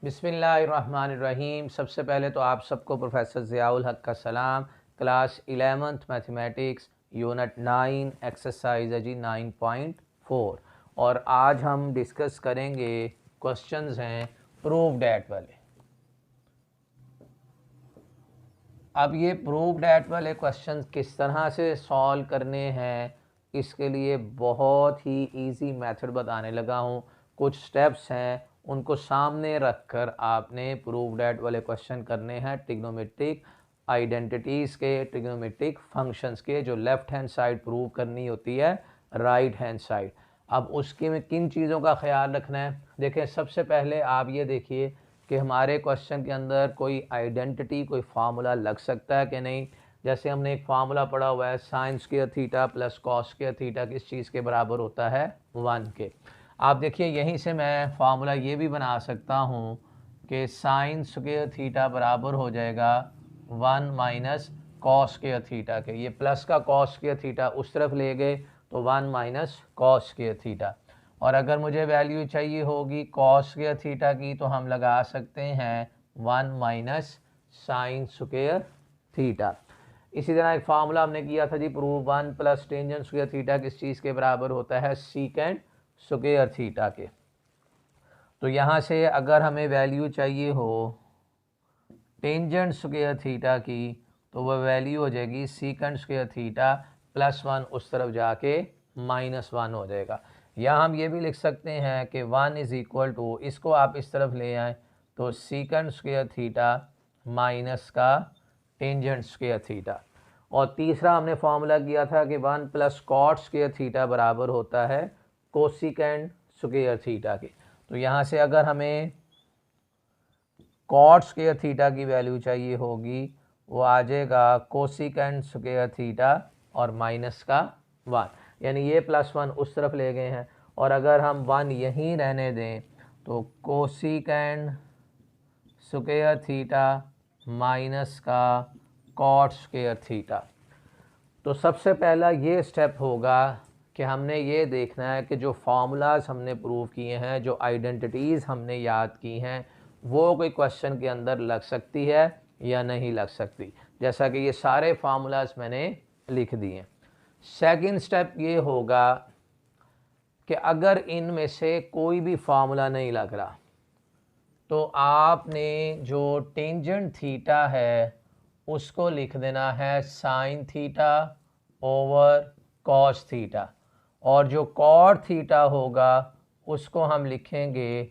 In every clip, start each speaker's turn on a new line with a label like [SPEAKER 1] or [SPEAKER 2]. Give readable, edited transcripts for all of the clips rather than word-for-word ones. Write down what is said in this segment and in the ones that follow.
[SPEAKER 1] बिस्मिल्लाहिर्रहमानिर्रहीम। सबसे पहले तो आप सबको प्रोफेसर ज़ियाउल हक का सलाम। Class 11th mathematics unit 9 exercise है जी 9.4 और आज हम डिस्कस करेंगे क्वेश्चंस हैं प्रूव डैट वाले। अब ये प्रूव डैट वाले क्वेश्चंस किस तरह से सॉल्व करने हैं, इसके लिए बहुत ही इजी मेथड बताने लगा हूँ। कुछ स्टेप्स हैं, उनको सामने रखकर आपने प्रूव डैट वाले क्वेश्चन करने हैं ट्रिग्नोमेट्रिक आइडेंटिटीज़ के, ट्रिग्नोमेट्रिक फंक्शंस के, जो लेफ़्ट हैंड साइड प्रूव करनी होती है राइट हैंड साइड। अब उसके में किन चीज़ों का ख्याल रखना है, देखें। सबसे पहले आप ये देखिए कि हमारे क्वेश्चन के अंदर कोई आइडेंटिटी, कोई फार्मूला लग सकता है कि नहीं। जैसे हमने एक फार्मूला पढ़ा हुआ है, sine square theta plus cos square theta किस चीज़ के बराबर होता है, 1 के। आप देखिए यहीं से मैं फार्मूला ये भी बना सकता हूँ कि साइन स्क्वायर थीटा बराबर हो जाएगा 1 माइनस कॉस स्क्वायर थीटा के। ये प्लस का कॉस स्क्वायर थीटा उस तरफ ले गए तो 1 माइनस कॉस स्क्वायर थीटा। और अगर मुझे वैल्यू चाहिए होगी कॉस स्क्वायर थीटा की तो हम लगा सकते हैं 1 माइनस साइन स्क्वायर थीटा। इसी तरह एक फार्मूला हमने किया था जी, prove 1 plus tangent square theta किस चीज़ के बराबर होता है, सीकेंट स्क्वायर थीटा के। तो यहाँ से अगर हमें वैल्यू चाहिए हो टेंजेंट स्क्वायर थीटा की तो वह वैल्यू हो जाएगी सीकेंट स्क्वायर थीटा प्लस 1 उस तरफ जाके -1 हो जाएगा। या हम ये भी लिख सकते हैं कि 1 इज़ इक्वल टू, इसको आप इस तरफ ले आएँ तो सीकेंट स्क्वायर थीटा माइनस का टेंजेंट स्क्वायर थीटा। और तीसरा हमने फार्मूला किया था कि 1 प्लस कॉट स्क्वायर थीटा बराबर होता है कोसिकेंट स्क्वायर थीटा के। तो यहाँ से अगर हमें कॉट स्क्वायर थीटा की वैल्यू चाहिए होगी वो आ जाएगा कोसिकेंट स्क्वायर थीटा और माइनस का 1, यानी ये +1 उस तरफ ले गए हैं। और अगर हम 1 यहीं रहने दें तो कोसिकेंट स्क्वायर थीटा माइनस का कॉट स्क्वायर थीटा। तो सबसे पहला ये स्टेप होगा कि हमने ये देखना है कि जो फार्मूलाज हमने प्रूव किए हैं, जो आइडेंटिटीज़ हमने याद की हैं, वो कोई क्वेश्चन के अंदर लग सकती है या नहीं लग सकती। जैसा कि ये सारे फार्मूलाज मैंने लिख दिए। सेकंड स्टेप ये होगा कि अगर इनमें से कोई भी फार्मूला नहीं लग रहा तो आपने जो टेंजेंट थीटा है उसको लिख देना है sign theta over cos theta, और जो कॉट थीटा होगा उसको हम लिखेंगे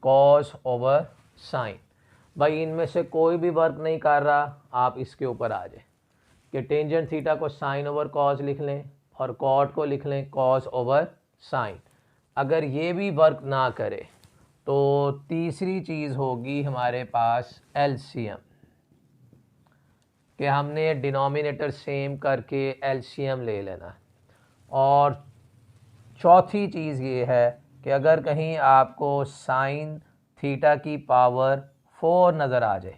[SPEAKER 1] कॉस ओवर साइन। भाई इनमें से कोई भी वर्क नहीं कर रहा, आप इसके ऊपर आ जाए कि टेंजेंट थीटा को साइन ओवर कॉस लिख लें और कॉट को लिख लें कॉस ओवर साइन। अगर ये भी वर्क ना करे तो तीसरी चीज़ होगी हमारे पास एलसीएम, कि हमने डिनोमिनेटर सेम करके एलसीएम ले लेना। और चौथी चीज़ ये है कि अगर कहीं आपको साइन थीटा की पावर 4 नज़र आ जाए,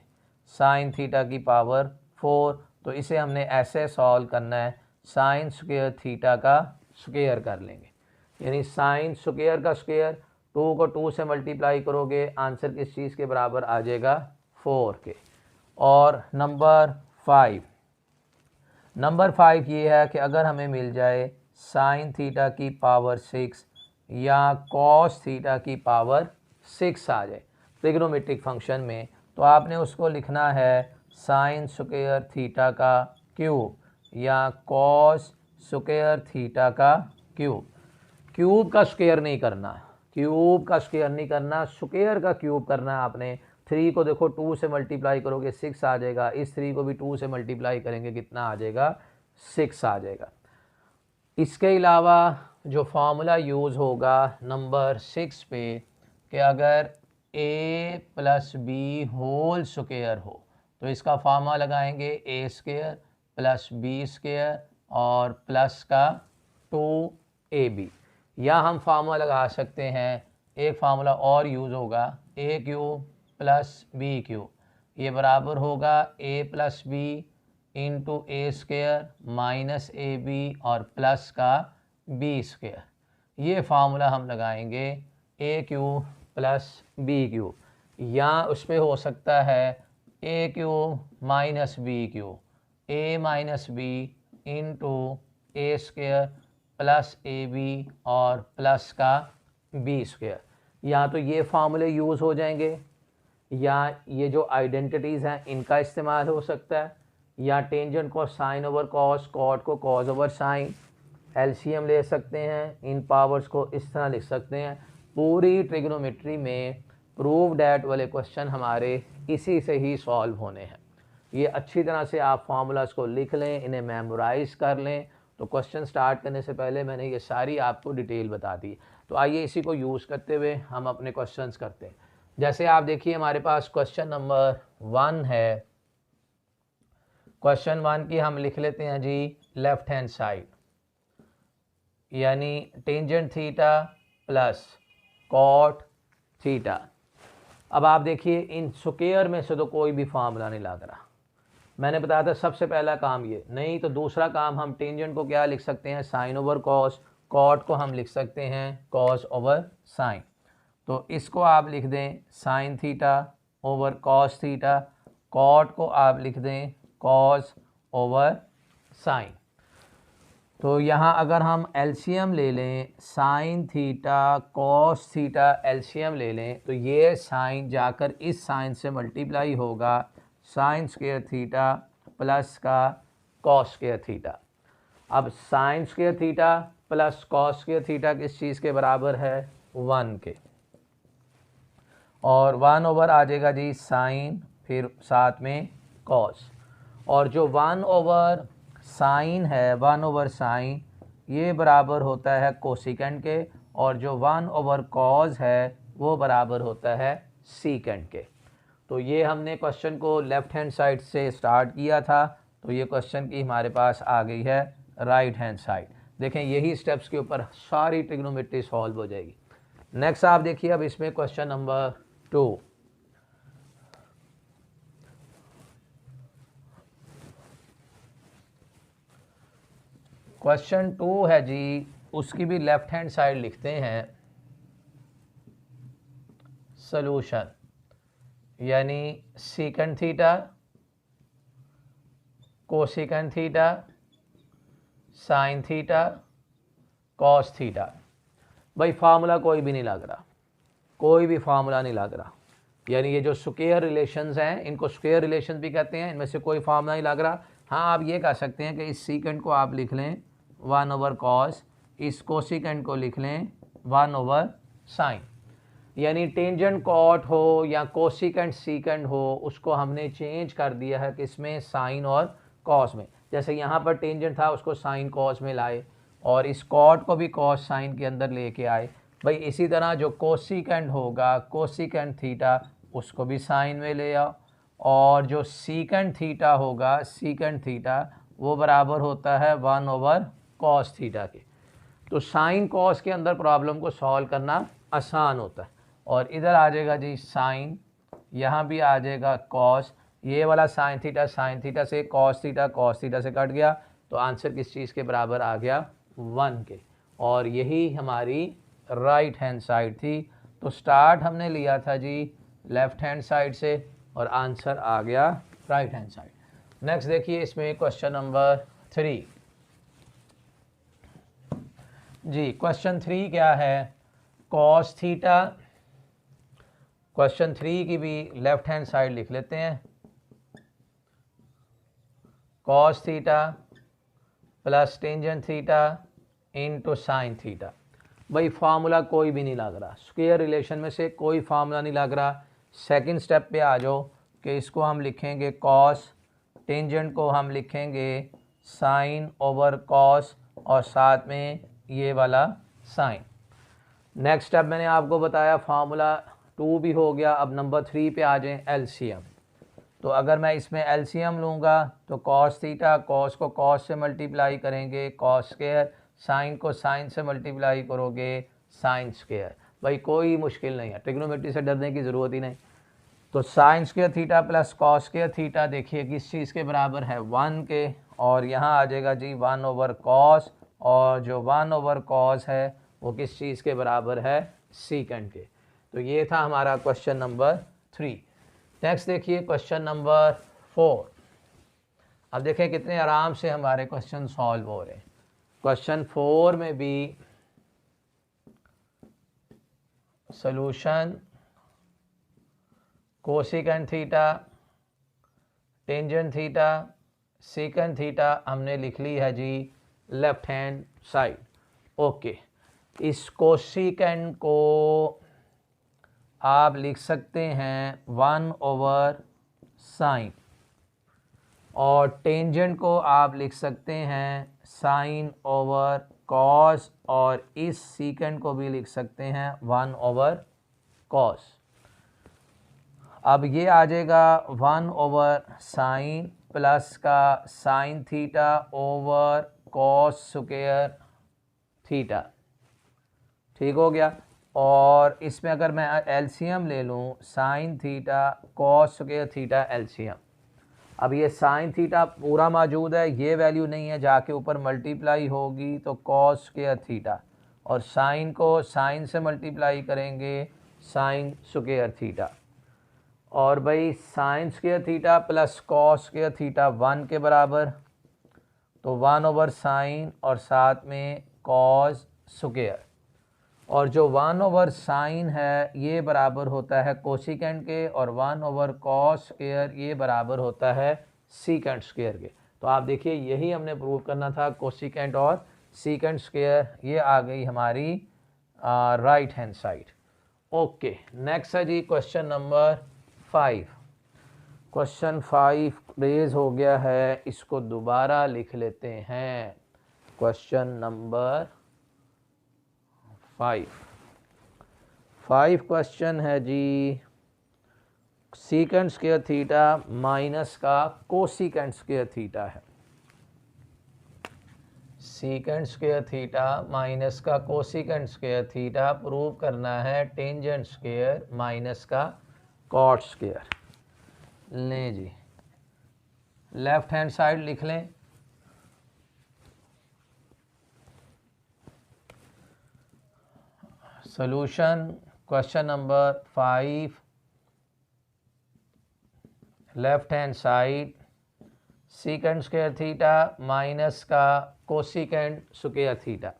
[SPEAKER 1] साइन थीटा की पावर 4, तो इसे हमने ऐसे सॉल्व करना है, साइन स्क्वायर थीटा का स्क्वायर कर लेंगे। यानी साइन स्क्वायर का स्क्वायर, 2 को 2 से मल्टीप्लाई करोगे, आंसर किस चीज़ के बराबर आ जाएगा, 4 के। और नंबर 5 ये है कि अगर हमें मिल जाए साइन थीटा की पावर 6 या कॉस थीटा की पावर 6 आ जाए ट्रिग्नोमेट्रिक फंक्शन में, तो आपने उसको लिखना है साइन स्क्वायर थीटा का क्यूब या कॉस स्क्वायर थीटा का क्यूब। क्यूब का स्क्वायर नहीं करना, क्यूब का स्क्वायर नहीं करना, स्क्वायर का क्यूब करना है आपने। 3 को देखो 2 से मल्टीप्लाई करोगे 6 आ जाएगा, इस 3 को भी 2 से मल्टीप्लाई करेंगे कितना आ जाएगा, 6 आ जाएगा। इसके अलावा जो फार्मूला यूज़ होगा नंबर 6 पे कि अगर a plus B whole square हो तो इसका फार्मूला लगाएंगे a square plus B square और प्लस का 2ab। या हम फार्मूला लगा सकते हैं, एक फार्मूला और यूज़ होगा a cube plus B cube, ये बराबर होगा a plus B into A square minus A B और प्लस का बी स्क्वायर। ये फार्मूला हम लगाएंगे a cube plus B cube. या उस पर हो सकता है A cube minus B cube, A minus B into A square plus A B और प्लस का बी स्क्वेयर। या तो ये फार्मूले यूज़ हो जाएंगे, या ये जो आइडेंटिटीज़ हैं इनका इस्तेमाल हो सकता है, या टेंजेंट को साइन ओवर कॉस, कॉट को कॉस ओवर साइन, एलसीएम ले सकते हैं, इन पावर्स को इस तरह लिख सकते हैं। पूरी ट्रिग्नोमेट्री में प्रूव डैट वाले क्वेश्चन हमारे इसी से ही सॉल्व होने हैं। ये अच्छी तरह से आप फार्मूलाज को लिख लें, इन्हें मेमोराइज कर लें। तो क्वेश्चन स्टार्ट करने से पहले मैंने ये सारी आपको डिटेल बता दी। तो आइए इसी को यूज़ करते हुए हम अपने क्वेश्चंस करते हैं। जैसे आप देखिए हमारे पास क्वेश्चन नंबर 1 है। क्वेश्चन 1 की हम लिख लेते हैं जी लेफ्ट हैंड साइड, यानी tangent theta plus cot theta. अब आप देखिए इन स्क्वायर में से तो कोई भी फार्मूला नहीं लग रहा। मैंने बताया था सबसे पहला काम ये नहीं, तो दूसरा काम हम टेंजेंट को क्या लिख सकते हैं, साइन ओवर कॉस, कॉट को हम लिख सकते हैं कॉस ओवर साइन। तो इसको आप लिख दें sine theta over cos theta, cot को आप लिख दें कॉस ओवर साइन। तो यहाँ अगर हम एलसीएम ले लें, sine theta cos theta LCM ले लें, तो ये साइन जाकर इस साइन से मल्टीप्लाई होगा, साइन स्क्वायर थीटा प्लस का कॉस स्क्वायर थीटा। अब sine square theta plus cos square theta किस चीज़ के बराबर है, 1 के, और 1 ओवर आ जाएगा जी साइन, फिर साथ में कॉस। और जो 1 ओवर साइन है, 1 ओवर साइन, ये बराबर होता है कोसिकेंड के, और जो 1 ओवर कॉस है वो बराबर होता है सीकेंड के। तो ये हमने क्वेश्चन को लेफ़्ट हैंड साइड से स्टार्ट किया था, तो ये क्वेश्चन की हमारे पास आ गई है राइट हैंड साइड। देखें यही स्टेप्स के ऊपर सारी ट्रिग्नोमेट्री सॉल्व हो जाएगी। नेक्स्ट आप देखिए अब इसमें क्वेश्चन नंबर 2। क्वेश्चन 2 है जी, उसकी भी लेफ्ट हैंड साइड लिखते हैं सॉल्यूशन, यानी secant theta cosecant theta sine theta cos theta. भाई फार्मूला कोई भी नहीं लग रहा, कोई भी फार्मूला नहीं लग रहा, यानी ये जो स्क्वायर रिलेशंस हैं इनको स्क्वायर रिलेशन भी कहते हैं, इनमें से कोई फार्मूला नहीं लग रहा। हाँ आप ये कह सकते हैं कि इस सीकेंड को आप लिख लें 1 ओवर कॉस, इस कोसिकेंड को लिख लें 1 ओवर साइन। यानी टेंजेंट कॉट हो या कोसिकेंड सीकेंड हो, उसको हमने चेंज कर दिया है किसमें, साइन और कॉस में। जैसे यहाँ पर टेंजेंट था उसको साइन कॉस में लाए, और इस कॉट को भी कॉस साइन के अंदर लेके आए। भाई इसी तरह जो कोसिकेंड होगा कोसिकेंड थीटा, उसको भी साइन में ले आओ, और जो सीकेंड थीटा होगा सीकेंड थीटा, वो बराबर होता है 1 ओवर कॉस थीटा के। तो साइन कॉस के अंदर प्रॉब्लम को सॉल्व करना आसान होता है। और इधर आ जाएगा जी साइन, यहाँ भी आ जाएगा कॉस, ये वाला साइन थीटा से कॉस थीटा से कट गया, तो आंसर किस चीज़ के बराबर आ गया, 1 के। और यही हमारी राइट हैंड साइड थी। तो स्टार्ट हमने लिया था जी लेफ़्ट हैंड साइड से, और आंसर आ गया राइट हैंड साइड। नेक्स्ट देखिए इसमें क्वेश्चन नंबर 3 जी। क्वेश्चन 3 क्या है, कॉस थीटा। क्वेश्चन 3 की भी लेफ्ट हैंड साइड लिख लेते हैं, cos theta plus tangent theta into sine theta. भाई फार्मूला कोई भी नहीं लग रहा, स्क्वायर रिलेशन में से कोई फार्मूला नहीं लग रहा। सेकंड स्टेप पे आ जाओ कि इसको हम लिखेंगे कॉस, टेंजेंट को हम लिखेंगे साइन ओवर कॉस, और साथ में ये वाला साइन। नेक्स्ट स्टेप मैंने आपको बताया फार्मूला 2 भी हो गया। अब नंबर 3 पे आ जाएं, एलसीएम। तो अगर मैं इसमें एलसीएम लूँगा तो कॉस थीटा, कॉस को कॉस से मल्टीप्लाई करेंगे कॉस स्क्वायर, साइन को साइन से मल्टीप्लाई करोगे साइन स्क्वायर। भाई कोई मुश्किल नहीं है, ट्रिग्नोमेट्री से डरने की ज़रूरत ही नहीं। तो sine square theta plus cos square theta देखिए किस चीज़ के बराबर है, 1 के, और यहाँ आ जाएगा जी 1 ओवर कॉस, और जो 1 ओवर कॉस है वो किस चीज़ के बराबर है, सीकेंड के। तो ये था हमारा क्वेश्चन नंबर 3। नेक्स्ट देखिए क्वेश्चन नंबर 4। अब देखें कितने आराम से हमारे क्वेश्चन सॉल्व हो रहे हैं। क्वेश्चन 4 में भी solution cosecant theta, tangent theta, secant theta हमने लिख ली है जी लेफ्ट हैंड साइड। ओके, इस कोसेकेंट को आप लिख सकते हैं 1/sin और टेंजेंट को आप लिख सकते हैं sin/cos और इस सीकेंट को भी लिख सकते हैं 1/cos। अब ये आ जाएगा 1/sin प्लस का sin theta over cos square theta, ठीक हो गया। और इसमें अगर मैं एलसीएम ले लूँ sin theta cos square theta LCM, अब ये sin थीटा पूरा मौजूद है, ये वैल्यू नहीं है, जाके ऊपर मल्टीप्लाई होगी तो cos स्क्वायर थीटा और sin को sin से मल्टीप्लाई करेंगे sin स्क्वायर थीटा। और भाई sin square theta plus cos square theta 1 के बराबर, तो 1/sin और साथ में cos स्क्वायर, और जो 1/sin है ये बराबर होता है कोसिकेंट के और 1/cos स्क्वायर ये बराबर होता है सीकेंट स्क्वायर के। तो आप देखिए यही हमने प्रूव करना था, कोसिकेंट और सीकेंट स्क्वायर, ये आ गई हमारी right hand side. Okay, next है जी क्वेश्चन नंबर 5। क्वेश्चन 5 रेज हो गया है, इसको दोबारा लिख लेते हैं। क्वेश्चन नंबर 5 क्वेश्चन है जी सीकेंट स्क्वायर थीटा माइनस का कोसिकेंट स्क्वायर थीटा है। सीकेंट स्क्वायर थीटा माइनस का कोसिकेंट स्क्वायर थीटा प्रूव करना है टेंजेंट स्क्वायर माइनस का कॉट स्क्वायर। लें जी, लेफ्ट हैंड साइड लिख लें। Solution question number 5, left hand side secant square theta minus का कोसिकेंट स्क्वायर थीटा।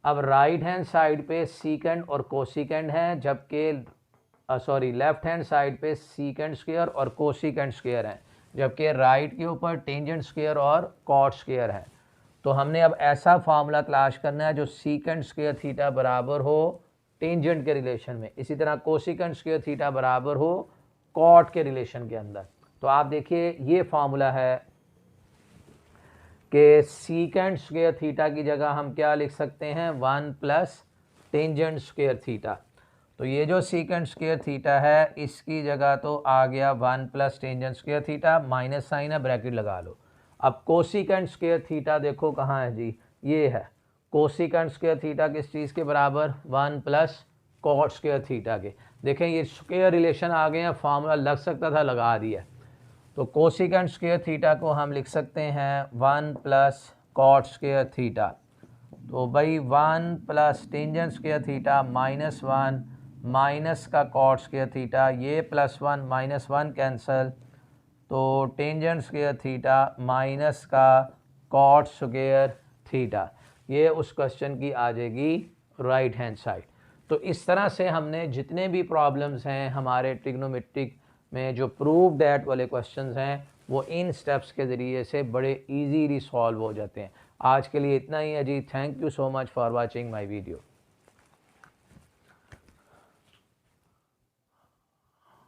[SPEAKER 1] अब राइट हैंड साइड पे सीकेंट और कोसिकेंट है, जबकि लेफ्ट हैंड साइड पे सीकेंट स्क्वायर और कोसिकेंट स्क्वायर है, जबकि राइट के ऊपर टेंजेंट स्क्वायर और कॉट स्क्वायर है। तो हमने अब ऐसा फार्मूला तलाश करना है जो सीकेंट स्क्वायर थीटा बराबर हो टेंजेंट के रिलेशन में, इसी तरह कोसिकेंट स्क्वायर थीटा बराबर हो कॉट के रिलेशन के अंदर। तो आप देखिए ये फार्मूला है कि सीकेंट स्क्वायर थीटा की जगह हम क्या लिख सकते हैं 1 प्लस टेंजेंट स्क्वायर थीटा। तो ये जो सीकेंट स्क्वायर थीटा है इसकी जगह तो आ गया 1 plus tangent square theta, minus sine है, ब्रैकेट लगा लो। अब कोसिकेंट स्क्वायर थीटा देखो कहाँ है जी, ये है। कोसिकेंट स्क्वायर थीटा किस चीज़ के बराबर 1 प्लस कॉट स्क्वायर थीटा के। देखें ये स्क्वायर रिलेशन आ गए हैं, फार्मूला लग सकता था लगा दिया। तो कोसिकेंट स्क्वायर थीटा को हम लिख सकते हैं 1 प्लस कॉट स्क्वायर थीटा। तो भाई 1 plus tangent square theta minus 1 minus का कॉट स्क्वायर थीटा, ये +1 -1 कैंसल, तो टेंजेंट स्क्वायर थीटा माइनस का कॉट स्क्वायर थीटा, ये उस क्वेश्चन की आ जाएगी राइट हैंड साइड। तो इस तरह से हमने जितने भी प्रॉब्लम्स हैं हमारे ट्रिग्नोमेट्रिक में जो प्रूव दैट वाले क्वेश्चंस हैं वो इन स्टेप्स के ज़रिए से बड़े इजीली सॉल्व हो जाते हैं। आज के लिए इतना ही है जी। Thank you so much for watching my video.